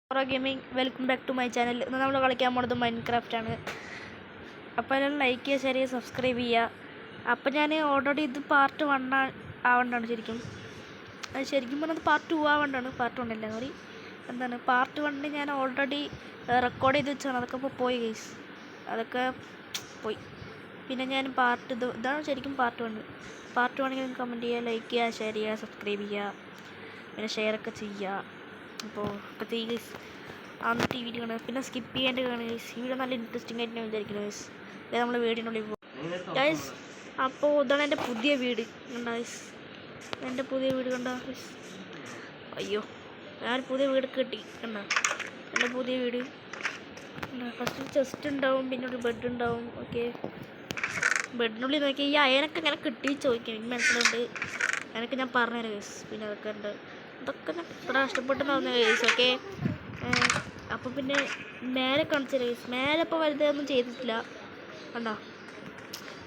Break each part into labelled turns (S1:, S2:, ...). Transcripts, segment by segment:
S1: ഹൊറ gaming welcome back to my channel. ഇന്ന് നമ്മൾ കളിക്കാൻ പോകുന്നത് മൈൻക്രാഫ്റ്റ് ആണ്. അപ്പോൾ എല്ലാം ലൈക്ക് ചെയ്യുക, ഷെയർ ചെയ്യുക, സബ്സ്ക്രൈബ് ചെയ്യുക. അപ്പോൾ ഞാൻ ഓൾറെഡി ഇത് പാർട്ട് 1 ആവേണ്ടതാണ്. ശരിക്കും പറഞ്ഞത് പാർട്ട് 2 ആവേണ്ടതാണ്. പാർട്ട് 1 അല്ല, സോറി. പാർട്ട് 1 ഞാൻ ഓൾറെഡി റെക്കോർഡ് ചെയ്ത് വെച്ചാണ്. അതൊക്കെ ഇപ്പോൾ പോയി ഗൈസ്, അതൊക്കെ പോയി. പിന്നെ ഞാൻ ഇതാണ് ശരിക്കും പാർട്ട് 1. പാർട്ട് 1 കമൻറ്റ് ചെയ്യുക, ലൈക്ക് ചെയ്യുക, ഷെയർ ചെയ്യുക, സബ്സ്ക്രൈബ് ചെയ്യുക, പിന്നെ ഷെയറൊക്കെ ചെയ്യുക. അപ്പോൾ ഒക്കെ ചെയ്യുക ഗൈസ്. എന്നിട്ട് ഈ വീഡിയോ കാണുക, പിന്നെ സ്കിപ്പ് ചെയ്യാണ്ട് കാണുക ഗൈസ്. ഈ വീഡിയോ നല്ല ഇൻട്രസ്റ്റിംഗ് ആയിട്ട് ഞാൻ വിചാരിക്കുന്നത് ഗൈസ്. അതായത് നമ്മൾ വീടിനുള്ളിൽ പോകും ഗൈസ്. അപ്പോൾ ഇതാണ് എൻ്റെ പുതിയ വീട് കണ്ട ഗൈസ്. എൻ്റെ പുതിയ വീട് കണ്ട ഗൈസ്. അയ്യോ, ഞാൻ പുതിയ വീട് കിട്ടി കണ്ട. എൻ്റെ പുതിയ വീട് ഫസ്റ്റ് ചെസ്റ്റ് ഉണ്ടാവും, പിന്നെ ഒരു ബെഡ് ഉണ്ടാവും. ഓക്കെ, ബെഡിനുള്ളിൽ നോക്കി ഈ അയനൊക്കെ ഇങ്ങനെ കിട്ടി ചോദിക്കാം. എനിക്ക് മനസ്സിലുണ്ട്, അതൊക്കെ ഞാൻ പറഞ്ഞുതരാം ഗൈസ്. പിന്നെ അതൊക്കെ ഉണ്ട്, അതൊക്കെ ഞാൻ ഇത്ര കഷ്ടപ്പെട്ടെന്ന് ഗൈസ്. ഓക്കെ, അപ്പോൾ പിന്നെ മേലെ കാണിച്ചു ഗൈസ്. മേലെ ഇപ്പോൾ വലുതായൊന്നും ചെയ്തിട്ടില്ല കണ്ടോ.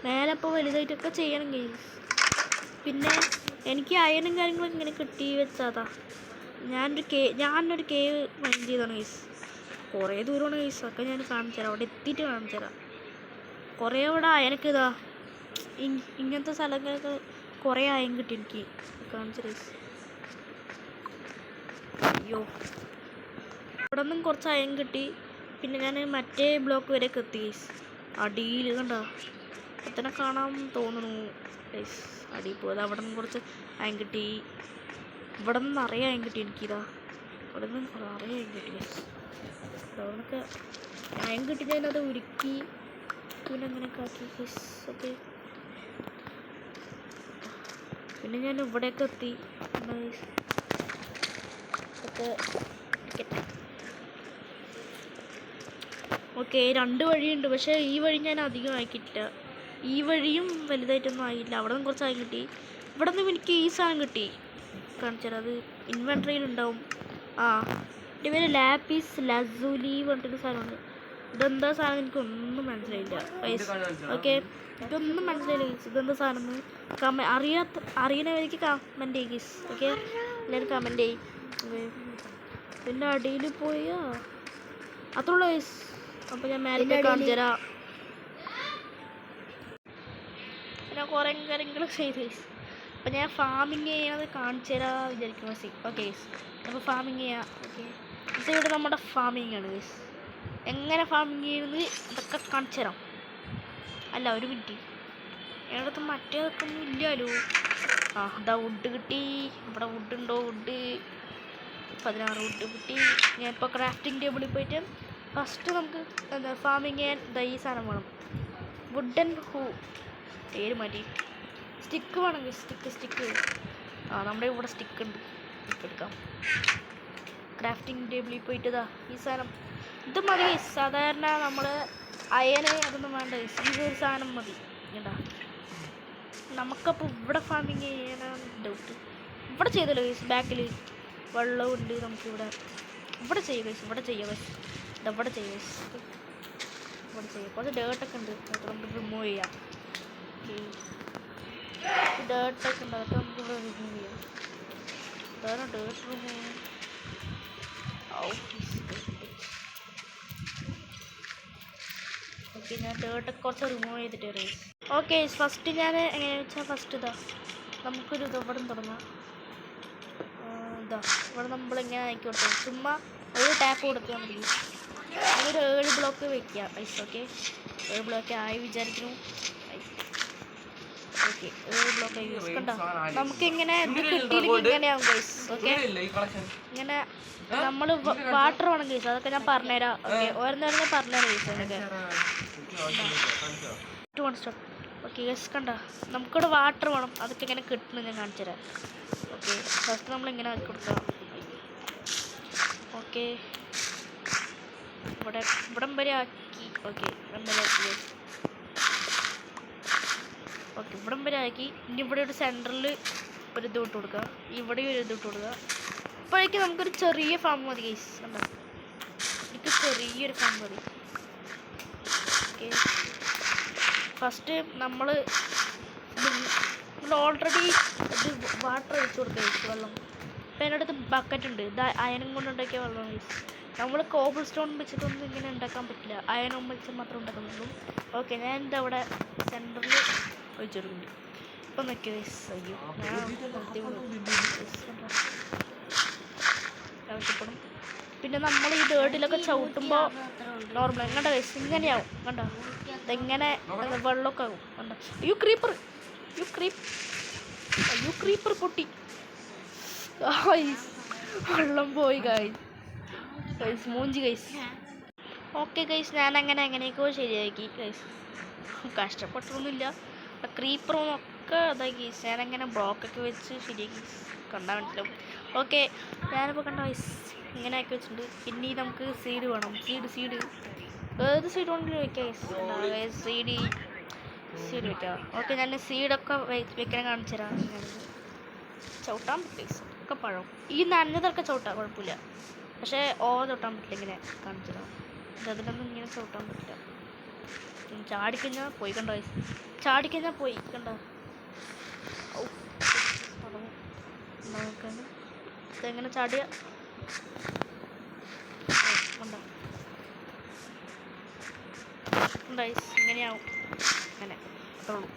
S1: മേലെ ഇപ്പോൾ വലുതായിട്ടൊക്കെ ചെയ്യണം ഗൈസ്. പിന്നെ എനിക്ക് അയനും കാര്യങ്ങളൊക്കെ ഇങ്ങനെ കിട്ടി വെച്ചാതാ. ഞാനൊരു കേവ് മൈൻഡ് ചെയ്താണ് ഗൈസ്. കുറേ ദൂരമാണ് ഗൈസ്. ഒക്കെ ഞാൻ കാണിച്ചു തരാം, അവിടെ എത്തിയിട്ട് കാണിച്ചു തരാം. കുറേ അവിടെ അയനൊക്കെ ഇതാ ഇങ്ങനത്തെ സ്ഥലങ്ങളൊക്കെ കുറേ അയൻ കിട്ടി എനിക്ക്. കാണിച്ചു ഗൈസ്. അയ്യോ, അവിടെ നിന്നും കുറച്ച് അയൻ കിട്ടി. പിന്നെ ഞാൻ മറ്റേ ബ്ലോക്ക് വരെയൊക്കെ എത്തി ഗൈസ്. അടിയിൽ കണ്ടോ, എത്തനെ കാണാൻ തോന്നുന്നു ഗൈസ്. അടിയിൽ പോയത് അവിടെ നിന്ന് കുറച്ച് അയൻ കിട്ടി. ഇവിടെ നിന്ന് നിറയെ അയൻ കിട്ടി എനിക്കിതാ. ഇവിടെ നിന്ന് നിറയെ അയൻ കിട്ടി ഗൈസ്. അവിടെയൊക്കെ അയൻ കിട്ടി, ഞാനത് ഉരുക്കി പിന്നെ അങ്ങനെയൊക്കെ ആക്കി ഗൈസ്. ഓക്കെ, പിന്നെ ഞാൻ ഇവിടെയൊക്കെ എത്തി ഗൈസ്. ഓക്കെ, 2 വഴിയുണ്ട്, പക്ഷേ ഈ വഴി ഞാൻ അധികം ആക്കിയിട്ടില്ല. ഈ വഴിയും വലുതായിട്ടൊന്നും ആയില്ല. അവിടെ നിന്ന് കുറച്ച് ആയി കിട്ടി. ഇവിടെ നിന്ന് എനിക്ക് ഈ സാധനം കിട്ടി, കാണിച്ചാൽ അത് ഇൻവെൻട്രിയിലുണ്ടാവും. എൻ്റെ പേര് ലാപ്പീസ് ലസൂലി പറഞ്ഞിട്ടൊരു സാധനമുണ്ട്. ഇതെന്താ സാധനം എനിക്കൊന്നും മനസ്സിലായില്ല ഗൈസ്. ഓക്കെ, ഇതൊന്നും മനസ്സിലായില്ല ഗൈസ്. ഇതെന്താ സാധനം അറിയണവർക്ക് കമൻറ്റ് ചെയ്യും ഗൈസ്. ഓക്കെ, എല്ലാവരും കമൻറ്റ് ചെയ്യും. പിന്നെ അടിയിൽ പോയാ അത്രയുള്ളൂ ഗൈസ്. അപ്പോൾ ഞാൻ മേലെ കാണിച്ചു തരാം. പിന്നെ കുറേ കാര്യങ്ങളൊക്കെ ചെയ്ത് ഗൈസ്. അപ്പോൾ ഞാൻ ഫാമിങ് ചെയ്യണത് കാണിച്ചു തരാൻ വിചാരിക്കുന്നു ഗൈസ്. ഓക്കെ ഗൈസ്, അപ്പോൾ ഫാമിങ് ചെയ്യാം. ഓക്കെ, ഇവിടെ നമ്മുടെ ഫാമിങ് ആണ് ഗൈസ്. എങ്ങനെ ഫാമിങ് ചെയ്യുന്നത് ഇതൊക്കെ കാണിച്ചു തരാം. അല്ല, ഒരു മിനിറ്റ്, ഞങ്ങളുടെ മറ്റേതൊക്കെ ഒന്നും ഇല്ലല്ലോ. ഇതാ വുഡ് കിട്ടി. ഇവിടെ വുഡ് ഉണ്ടോ? വുഡ് 16 വുഡ് കിട്ടി. ഞാനിപ്പോൾ ക്രാഫ്റ്റിംഗ് ടേബിളിൽ പോയിട്ട് ഫസ്റ്റ് നമുക്ക് എന്താ ഫാമിങ് ചെയ്യാൻ ഈ സാധനം വേണം. വുഡൻ പേര് മാറ്റി. സ്റ്റിക്ക് വേണമെങ്കിൽ സ്റ്റിക്ക് നമ്മുടെ ഇവിടെ സ്റ്റിക്ക് ഉണ്ട്, എടുക്കാം. ക്രാഫ്റ്റിംഗ് ടേബിളിൽ പോയിട്ട് ഈ സാധനം ഇത് മതി. സാധാരണ നമ്മൾ അയന് അതൊന്നും വേണ്ട, ഈ ഒരു സാധനം മതി കേട്ടാ. നമുക്കപ്പോൾ ഇവിടെ ഫാമിങ് ചെയ്യാനാണ് ഡൗട്ട്. ഇവിടെ ചെയ്തല്ലോ ഗൈസ്. ബാക്കിൽ വെള്ളമുണ്ട്, നമുക്കിവിടെ ഇവിടെ ചെയ്യാം ഗൈസ്. ഇവിടെ ചെയ്യാം ഗൈസ്. ഇവിടെ ചെയ്യാം ഗൈസ്. ഇവിടെ ചെയ്യാം. കുറച്ച് ഡേർട്ടൊക്കെ ഉണ്ട്, അതൊക്കെ നമുക്ക് റിമൂവ് ചെയ്യാം. ഡേർട്ടൊക്കെ ഉണ്ട്, അതൊക്കെ നമുക്ക് ഇവിടെ റിമൂവ് ചെയ്യാം. അതാണ് ഡേർട്ട് റിമൂവ്. ഓക്കെ, ഞാൻ ഡേർട്ടൊക്കെ കുറച്ച് റിമൂവ് ചെയ്തിട്ട് വരാം. ഓക്കെ, ഫസ്റ്റ് ഞാൻ എങ്ങനെയാണെന്ന് വെച്ചാൽ ഫസ്റ്റ് നമുക്കൊരു ഇവിടെ തുടങ്ങാം. ഇവിടെ നമ്മളിങ്ങനെ ആക്കി കൊടുക്കാം. ചുമ്മാ ഒരു ടാപ്പ് കൊടുത്താൽ മതി. ഒരു 7 ബ്ലോക്ക് വെക്കാം ഗൈസ്. ഓക്കെ, 7 ബ്ലോക്ക് ആയി വിചാരിക്കുന്നു. ഓക്കെ, 7 ബ്ലോക്ക് ആയി യൂസ് കണ്ടോ. നമുക്കിങ്ങനെ ഇത് കിട്ടിയില്ലെങ്കിൽ ഇങ്ങനെയാവും ഗൈസ്. ഓക്കെ, ഇങ്ങനെ നമ്മൾ വാട്ടർ വേണം ഗൈസ്. അതൊക്കെ ഞാൻ പറഞ്ഞുതരാം. ഓക്കെ, ഓരോന്നോരോന്ന് പറഞ്ഞുതരാം ഗൈസ്. അതൊക്കെ ഓക്കെ ഗൈസ്, കണ്ടോ നമുക്കിവിടെ വാട്ടർ വേണം. അതൊക്കെ ഇങ്ങനെ കിട്ടുന്നത് ഞാൻ കാണിച്ചു തരാം. ഓക്കെ, ഫസ്റ്റ് നമ്മളിങ്ങനെ ആക്കി കൊടുക്കാം. ഓക്കെ, ഇവിടം വരെ ആക്കി. ഓക്കെ, ഇവിടം വരെ ആക്കി. ഓക്കെ, ഇവിടം വരെ ആക്കി. ഇനി ഇവിടെ ഒരു സെൻറ്ററിൽ ഒരു ഇത് ഇട്ട് കൊടുക്കുക, ഇവിടെ ഒരു ഇത് ഇട്ട് കൊടുക്കുക. അപ്പോഴേക്കും നമുക്കൊരു ചെറിയ ഫാം മതി ഗൈസ്. കണ്ടോ, എനിക്ക് ചെറിയൊരു ഫാം മതി. ഓക്കെ, ഫസ്റ്റ് നമ്മൾ ഓൾറെഡി ഇത് വാട്ടർ ഒഴിച്ച് കൊടുക്കുക ഗൈസ്. വെള്ളം ഇപ്പം എൻ്റെ അടുത്ത് ബക്കറ്റ് ഉണ്ട്. ഇത് അയനും കൊണ്ടുണ്ടാക്കിയ വെള്ളം ഗൈസ്. നമ്മൾ കോബിൾ സ്റ്റോൺ വെച്ചിട്ടൊന്നും ഇങ്ങനെ ഉണ്ടാക്കാൻ പറ്റില്ല, അയണും വെച്ച് മാത്രമേ ഉണ്ടാക്കുന്നുള്ളൂ. ഓക്കെ, ഞാൻ എൻ്റെ അവിടെ സെൻറ്ററിൽ വെച്ചിട്ടുണ്ട്. ഇപ്പം നോക്കിയോ ഗൈസ്, അയ്യോ ഞാൻ ആവശ്യപ്പെടും. പിന്നെ നമ്മൾ ഈ ഡേർട്ടിലൊക്കെ ചവിട്ടുമ്പോൾ നോർമൽ കണ്ടോ ഗൈസ്, ഇങ്ങനെയാവും കണ്ടോ, ഇതെങ്ങനെ വെള്ളമൊക്കെ ആകും കണ്ടോ. അയ്യോ ക്രീപ്പർ, അയ്യോ ക്രീപ്പർ പൊട്ടി ഗൈസ്, വെള്ളം പോയി ഗൈസ് മൂഞ്ചി ഗൈസ്. ഓക്കെ ഗൈസ്, ഞാൻ എങ്ങനെയൊക്കെയോ ശരിയാക്കി ഗൈസ്, കഷ്ടപ്പെട്ടൊന്നുമില്ല. ക്രീപ്പറും ഒക്കെ അതായി ഗൈസ്, ഞാനങ്ങനെ ബ്ലോക്കൊക്കെ വെച്ച് ശരിയാക്കി, കണ്ടാൽ മനസ്സിലാവും. ഓക്കെ, ഞാനിപ്പോൾ കണ്ട ഗൈസ് ഇങ്ങനെ ആക്കി വെച്ചിട്ടുണ്ട്. പിന്നെ നമുക്ക് സീഡ് വേണം, സീഡ് ഏത് സീഡ് വേണമെങ്കിലും വെക്കാം ഗൈസ്, സീഡ് വെക്കാം. ഓക്കെ, ഞാൻ സീഡൊക്കെ വെക്കാൻ കാണിച്ചു തരാം. ചവിട്ടാൻ പറ്റും ഒക്കെ പഴം, ഈ നനഞ്ഞതൊക്കെ ചവിട്ടാം കുഴപ്പമില്ല, പക്ഷേ ചവിട്ടാൻ പറ്റില്ല. ഇങ്ങനെ കാണിച്ചു തരാം, അതിലൊന്നും ഇങ്ങനെ ചവിട്ടാൻ പറ്റില്ല. ചാടിക്കഴിഞ്ഞാൽ പോയി കണ്ടോ ഗൈസ്, ചാടിക്കഴിഞ്ഞാൽ പോയി കണ്ടോ. നോക്കാൻ ഇതെങ്ങനെ ചാടിയ ഉണ്ടോ ഗൈസ്, ഇങ്ങനെയാവും, അങ്ങനെ അത്രേ ഉള്ളൂ.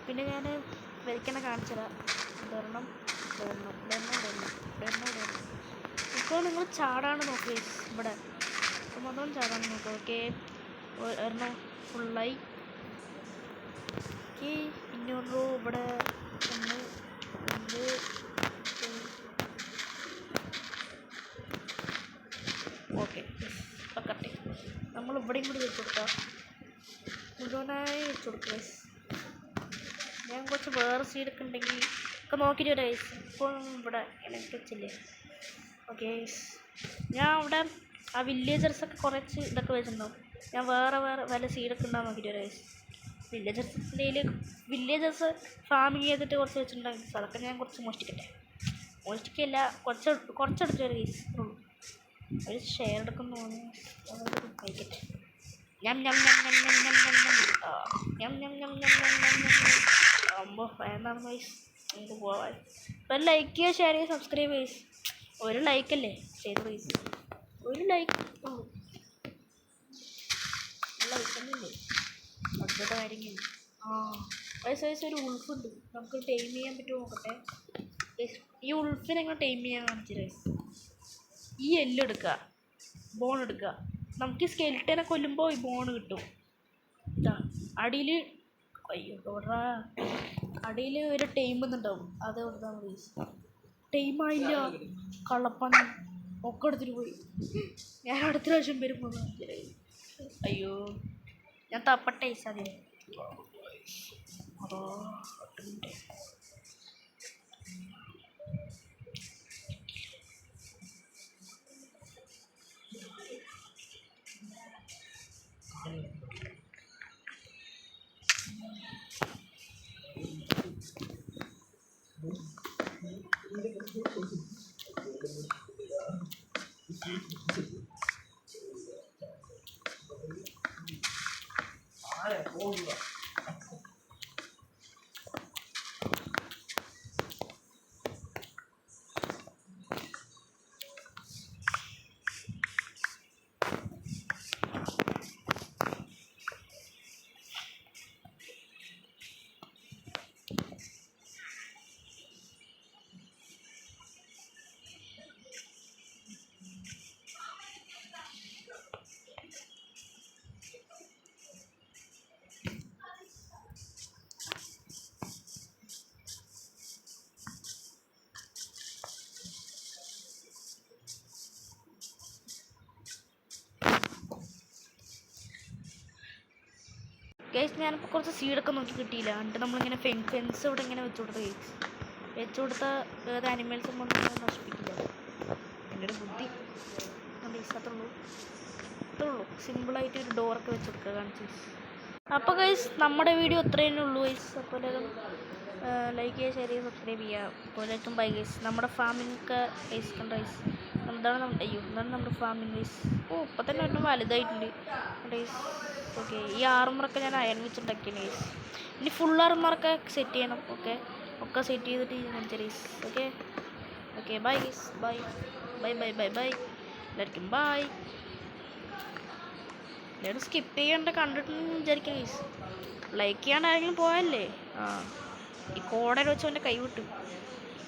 S1: പിന്നെ ഞാൻ വരയ്ക്കണ കാണിച്ചു തരാം. ഇടണം. ഇപ്പോൾ നിങ്ങൾ ചാടാണ് നോക്കുക ഗൈസ്, ഇവിടെ മൊത്തം ചാടാണ് നോക്കുക. ഓക്കെ, ഒരെണ്ണം ഫുള്ളായി. ഓക്കെ, ഇന്നൊരു ഇവിടെ ഒന്ന് ഓക്കെ കട്ടെ. നമ്മൾ ഇവിടെയും കൂടി വെച്ച് കൊടുക്കാം, മുഴുവനായി വെച്ച് കൊടുക്കുക. ഞാൻ കുറച്ച് വേറെ സീഡൊക്കെ ഉണ്ടെങ്കിൽ ഒക്കെ നോക്കിയിട്ട് വരാം ഗൈസ്. ഇപ്പോൾ ഇവിടെ എനിക്ക് വെച്ചില്ലേ. ഓക്കെ, ഞാൻ അവിടെ ആ വില്ലേജേഴ്സൊക്കെ കുറച്ച് ഇതൊക്കെ വെച്ചിട്ടുണ്ടാവും. ഞാൻ വേറെ വല്ല സീഡൊക്കെ ഉണ്ടാകാൻ നോക്കിയിട്ട് വരാം ഗൈസ്. വില്ലേജേഴ്സ് ഫാമിങ് ചെയ്തിട്ട് കുറച്ച് വെച്ചിട്ടുണ്ടാകും. അതൊക്കെ ഞാൻ കുറച്ച് മോഷ്ടിക്കല്ല, കുറച്ചെടുത്ത് വരും ഗൈസ്. ഒരു ഷെയർ എടുക്കുന്നു കഴിക്കട്ടെ. ആകുമ്പോൾ വേണ്ടാണ് ഗൈസ്, നമുക്ക് പോവാൻ. ഇപ്പം ലൈക്ക് ചെയ്യുക, ഷെയർ ചെയ്യുക, സബ്സ്ക്രൈബ് ഗൈസ്. ഒരു ലൈക്കല്ലേ ചെയ്ത് ഗൈസ്, ഒരു ലൈക്ക് ലൈക്കൊന്നുമില്ലേ അടുത്ത കാര്യങ്ങൾ. വയസ്സ് ഒരു ഉൾഫുണ്ട്, നമുക്ക് ടൈം ചെയ്യാൻ പറ്റുമോ നോക്കട്ടെ. ഈ ഉൾഫിനെ എങ്ങനെ ടൈം ചെയ്യാൻ കാണിച്ചത് ഗൈസ്. ഈ എല്ലെടുക്കുക, ബോൺ എടുക്കുക. നമുക്ക് ഈ സ്കെൽറ്റനെ കൊല്ലുമ്പോൾ ഈ ബോൺ കിട്ടും. അടിയിൽ അടിയിൽ ഒരു ടൈം എന്നുണ്ടാവും, അത് കൊടുത്താൽ ഗൈസ്. ടൈമായില്ല, കള്ളപ്പണി ഒക്കെ എടുത്തിട്ട് പോയി. ഞാൻ അടുത്ത പ്രാവശ്യം വരുമ്പോൾ അയ്യോ ഞാൻ തപ്പട്ടെ അതിന്. ഗൈസ്, ഞാനിപ്പോൾ കുറച്ച് സീഡൊക്കെ നോക്കി കിട്ടിയില്ല. എന്നിട്ട് നമ്മളിങ്ങനെ ഫെൻസ് ഇവിടെ ഇങ്ങനെ വെച്ച് കൊടുത്ത ഗൈസ്, വെച്ച് കൊടുത്ത ഏത് ആനിമൽസും വന്ന് നശിപ്പിക്കില്ല. എൻ്റെ ഒരു ബുദ്ധി ഗൈസ്, അത്രേ ഉള്ളൂ. സിമ്പിളായിട്ട് ഒരു ഡോറൊക്കെ വെച്ച് കൊടുക്കുക കാണിച്ചു. അപ്പോൾ ഗൈസ്, നമ്മുടെ വീഡിയോ ഇത്രയേ ഉള്ളൂ ഗൈസ്. അപ്പോൾ എല്ലാവരും ലൈക്ക് ചെയ്യുക, ഷെയർ ചെയ്യുക, സബ്സ്ക്രൈബ് ചെയ്യുക. അപ്പോൾ ബൈ ഗൈസ്. നമ്മുടെ ഫാമിംഗ് ഒക്കെ ഗൈസ് കണ്ട ഗൈസ്, എന്താണ് നമ്മുടെ ഫാമിംഗ് ഗൈസ്. ഇപ്പം തന്നെ ഒരെണ്ണം വലുതായിട്ടുണ്ട് ഗൈസ്. ഓക്കെ, ഈ ആർമറൊക്കെ ഞാൻ അയൺ വെച്ചുണ്ടാക്കിയാണ് ഗൈസ്. ഇനി ഫുൾ ആർമറൊക്കെ സെറ്റ് ചെയ്യണം. ഒക്കെ സെറ്റ് ചെയ്തിട്ട് കാണിച്ച guys. Okay bye guys, bye. എല്ലാവർക്കും ബൈ. എല്ലാവരും സ്കിപ്പ് ചെയ്യേണ്ട കണ്ടിട്ടുണ്ടെന്ന് വിചാരിക്കാം ഗൈസ്. ലൈക്ക് ചെയ്യാണ്ട് ആരെങ്കിലും പോയല്ലേ? ഈ കോടയിൽ വെച്ച് അവൻ്റെ കൈ വിട്ടു.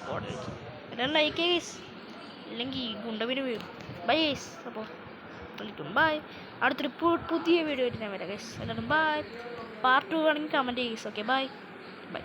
S1: കോടയിൽ വെച്ച് എല്ലാവരും ലൈക്ക് ചെയ്യുക ഗൈസ്, ഇല്ലെങ്കിൽ ഗുണ്ടവിന് വീഴും. Bye guys. അപ്പോൾ വിളിക്കും ബൈ. അടുത്തൊരു പുതിയ വീഡിയോ ആയിട്ട് ഞാൻ വരാം ഗൈസ്. എല്ലാവരും ബൈ. പാർട്ട് 2 വേണമെങ്കിൽ കമൻറ്റ് ചെയ്യും. Okay bye bye.